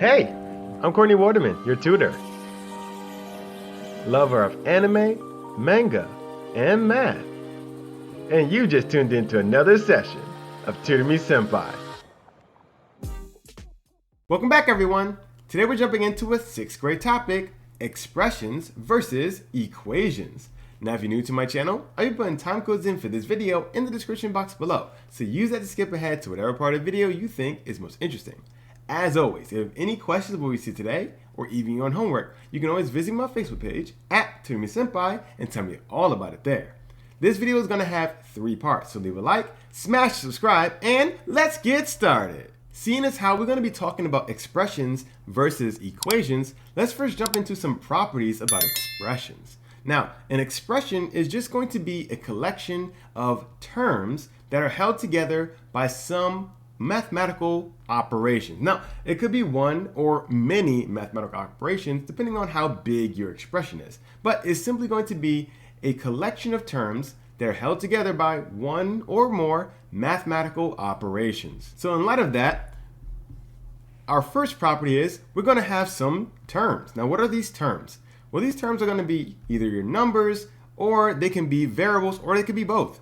Hey, I'm Courtney Waterman, your tutor. Lover of anime, manga, and math. And you just tuned into another session of Tutor Me Sempai. Welcome back, everyone. Today we're jumping into a 6th grade topic, expressions versus equations. Now, if you're new to my channel, I'll be putting time codes in for this video in the description box below. So use that to skip ahead to whatever part of the video you think is most interesting. As always, if you have any questions about what we see today, or even your own homework, you can always visit my Facebook page at Tutor Me Sempai and tell me all about it there. This video is going to have 3 parts, so leave a like, smash subscribe, and let's get started. Seeing as how we're going to be talking about expressions versus equations, let's first jump into some properties about expressions. Now, an expression is just going to be a collection of terms that are held together by some mathematical operations. Now, it could be one or many mathematical operations depending on how big your expression is, but it's simply going to be a collection of terms that are held together by one or more mathematical operations. So in light of that, our first property is we're going to have some terms. Now, what are these terms? Well, these terms are going to be either your numbers, or they can be variables, or they could be both.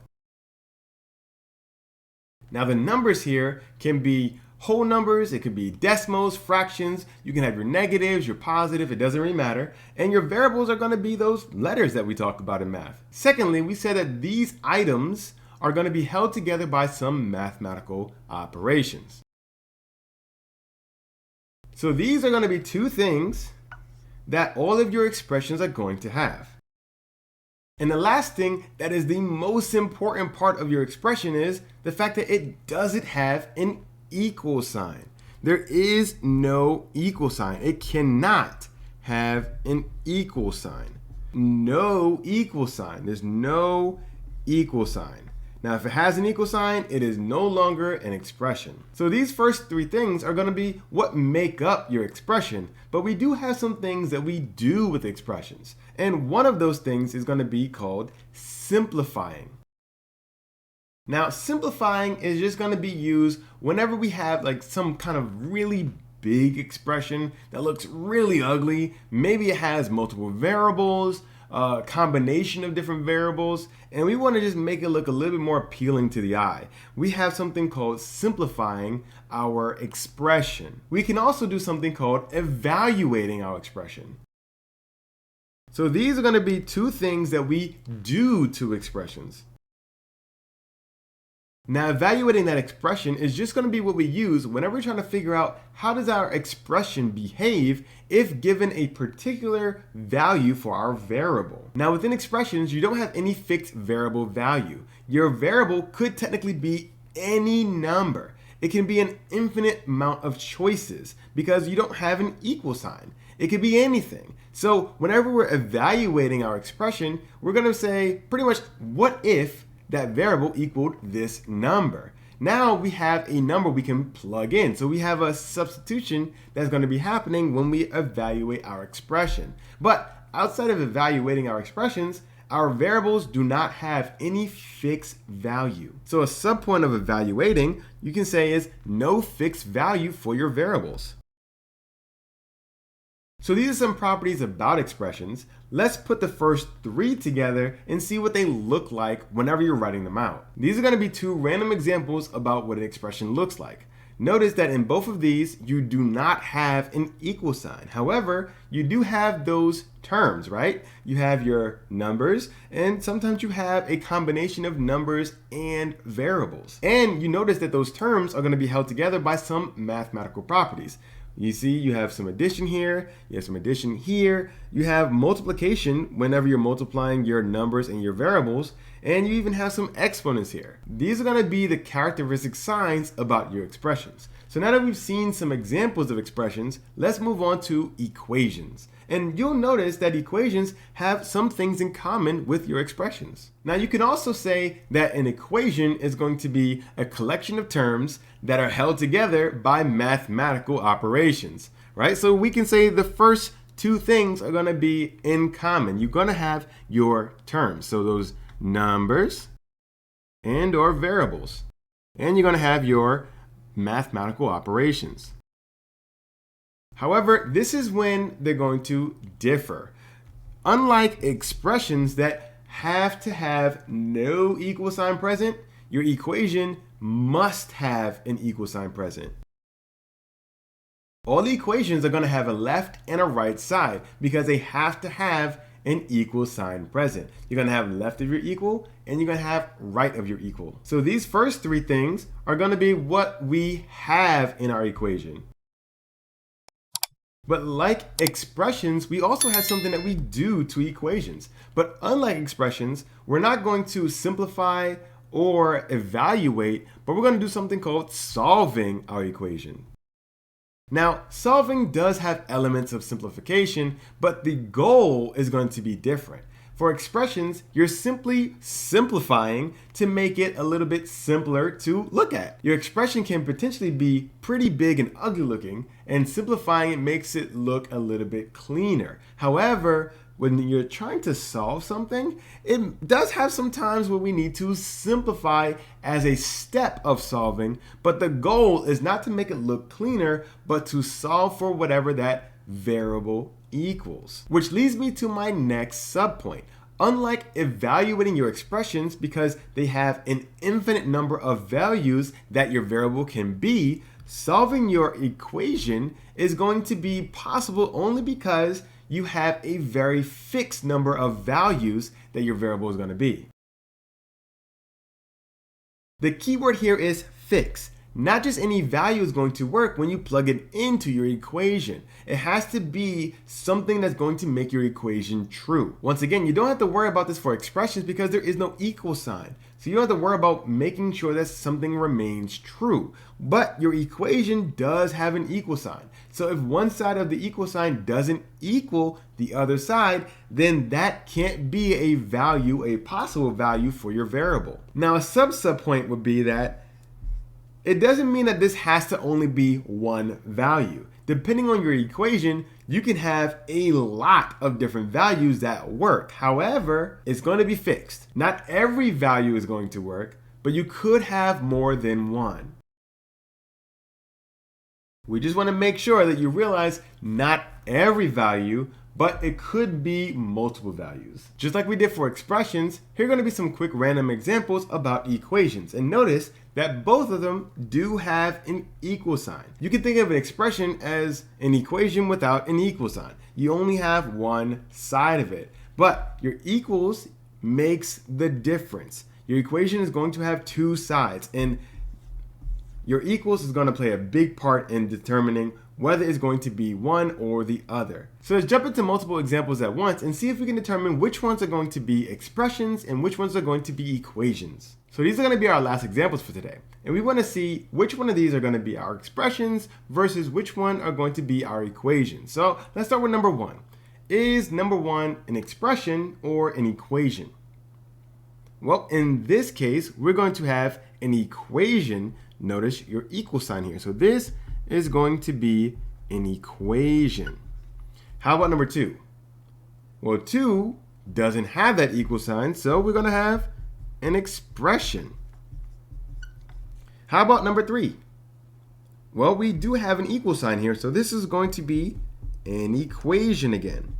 Now, the numbers here can be whole numbers, it could be decimals, fractions, you can have your negatives, your positive, it doesn't really matter. And your variables are going to be those letters that we talk about in math. Secondly, we said that these items are going to be held together by some mathematical operations. So these are going to be 2 things that all of your expressions are going to have. And the last thing that is the most important part of your expression is the fact that it doesn't have an equal sign. There is no equal sign. It cannot have an equal sign. No equal sign. There's no equal sign. Now, if it has an equal sign, it is no longer an expression. So these first 3 things are going to be what make up your expression, but we do have some things that we do with expressions. And one of those things is going to be called simplifying. Now, simplifying is just going to be used whenever we have like some kind of really big expression that looks really ugly. Maybe it has multiple variables, a combination of different variables, and we want to just make it look a little bit more appealing to the eye. We have something called simplifying our expression. We can also do something called evaluating our expression. So these are going to be 2 things that we do to expressions. Now, evaluating that expression is just going to be what we use whenever we're trying to figure out how does our expression behave if given a particular value for our variable. Now, within expressions, you don't have any fixed variable value. Your variable could technically be any number. It can be an infinite amount of choices because you don't have an equal sign. It could be anything. So whenever we're evaluating our expression, we're going to say pretty much, what if that variable equaled this number? Now we have a number we can plug in. So we have a substitution that's going to be happening when we evaluate our expression. But outside of evaluating our expressions, our variables do not have any fixed value. So a subpoint of evaluating, you can say, is no fixed value for your variables. So these are some properties about expressions. Let's put the first 3 together and see what they look like whenever you're writing them out. These are going to be 2 random examples about what an expression looks like. Notice that in both of these, you do not have an equal sign. However, you do have those terms, right? You have your numbers, and sometimes you have a combination of numbers and variables. And you notice that those terms are going to be held together by some mathematical properties. You see, you have some addition here, you have some addition here, you have multiplication whenever you're multiplying your numbers and your variables, and you even have some exponents here. These are going to be the characteristic signs about your expressions. So now that we've seen some examples of expressions, let's move on to equations. And you'll notice that equations have some things in common with your expressions. Now, you can also say that an equation is going to be a collection of terms that are held together by mathematical operations, right? So we can say the first 2 things are going to be in common. You're going to have your terms, so those numbers and or variables, and you're going to have your mathematical operations. However, this is when they're going to differ. Unlike expressions that have to have no equal sign present, your equation must have an equal sign present. All the equations are going to have a left and a right side because they have to have an equal sign present. You're going to have left of your equal and you're going to have right of your equal. So these first three things are going to be what we have in our equation. But like expressions, we also have something that we do to equations. But unlike expressions, we're not going to simplify or evaluate, but we're going to do something called solving our equation. Now, solving does have elements of simplification, but the goal is going to be different. For expressions, you're simply simplifying to make it a little bit simpler to look at. Your expression can potentially be pretty big and ugly looking, and simplifying it makes it look a little bit cleaner. However, when you're trying to solve something, it does have some times where we need to simplify as a step of solving, but the goal is not to make it look cleaner, but to solve for whatever that variable equals. Which leads me to my next subpoint. Unlike evaluating your expressions because they have an infinite number of values that your variable can be, solving your equation is going to be possible only because you have a very fixed number of values that your variable is going to be. The key word here is fixed. Not just any value is going to work when you plug it into your equation. It has to be something that's going to make your equation true. Once again, you don't have to worry about this for expressions because there is no equal sign. So you don't have to worry about making sure that something remains true. But your equation does have an equal sign. So if one side of the equal sign doesn't equal the other side, then that can't be a value, a possible value for your variable. Now a sub-point would be that it doesn't mean that this has to only be one value. Depending on your equation, you can have a lot of different values that work. However, it's going to be fixed. Not every value is going to work, but you could have more than one. We just want to make sure that you realize not every value, but it could be multiple values. Just like we did for expressions, here are going to be some quick random examples about equations. And notice that both of them do have an equal sign. You can think of an expression as an equation without an equal sign. You only have one side of it, but your equals makes the difference. Your equation is going to have two sides, and your equals is going to play a big part in determining whether it's going to be one or the other. So let's jump into multiple examples at once and see if we can determine which ones are going to be expressions and which ones are going to be equations. So these are going to be our last examples for today. And we want to see which one of these are going to be our expressions versus which one are going to be our equations. So let's start with number one. Is number one an expression or an equation? Well, in this case, we're going to have an equation. Notice your equal sign here. So this is going to be an equation. How about number two? Well, 2 doesn't have that equal sign, so we're going to have an expression. How about number 3? Well, we do have an equal sign here, so this is going to be an equation again.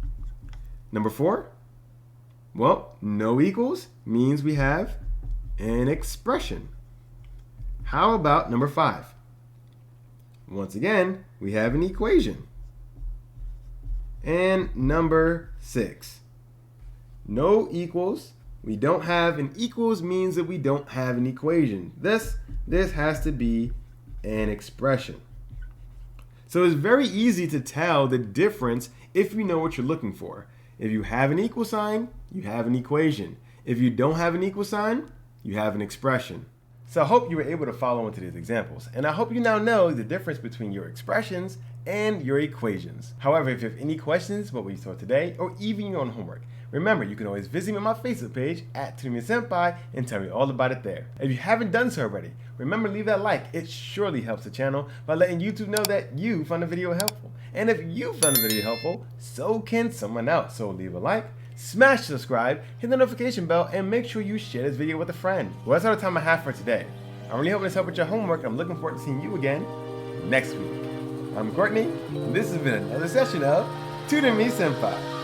Number 4? Well, no equals means we have an expression. How about number 5? Once again, we have an equation. And number 6. No equals. We don't have an equals means that we don't have an equation. This has to be an expression. So it's very easy to tell the difference if you know what you're looking for. If you have an equal sign, you have an equation. If you don't have an equal sign, you have an expression. So I hope you were able to follow into these examples, and I hope you now know the difference between your expressions and your equations. However, if you have any questions about what you saw today, or even your own homework, remember you can always visit me on my Facebook page at Tutor Me Sempai and tell me all about it there. If you haven't done so already, remember leave that like. It surely helps the channel by letting YouTube know that you found the video helpful. And if you found the video helpful, so can someone else. So leave a like, smash subscribe, hit the notification bell, and make sure you share this video with a friend. Well, that's all the time I have for today. I'm really hoping this helped with your homework. I'm looking forward to seeing you again next week. I'm Courtney, and this has been another session of Tutor Me Senpai.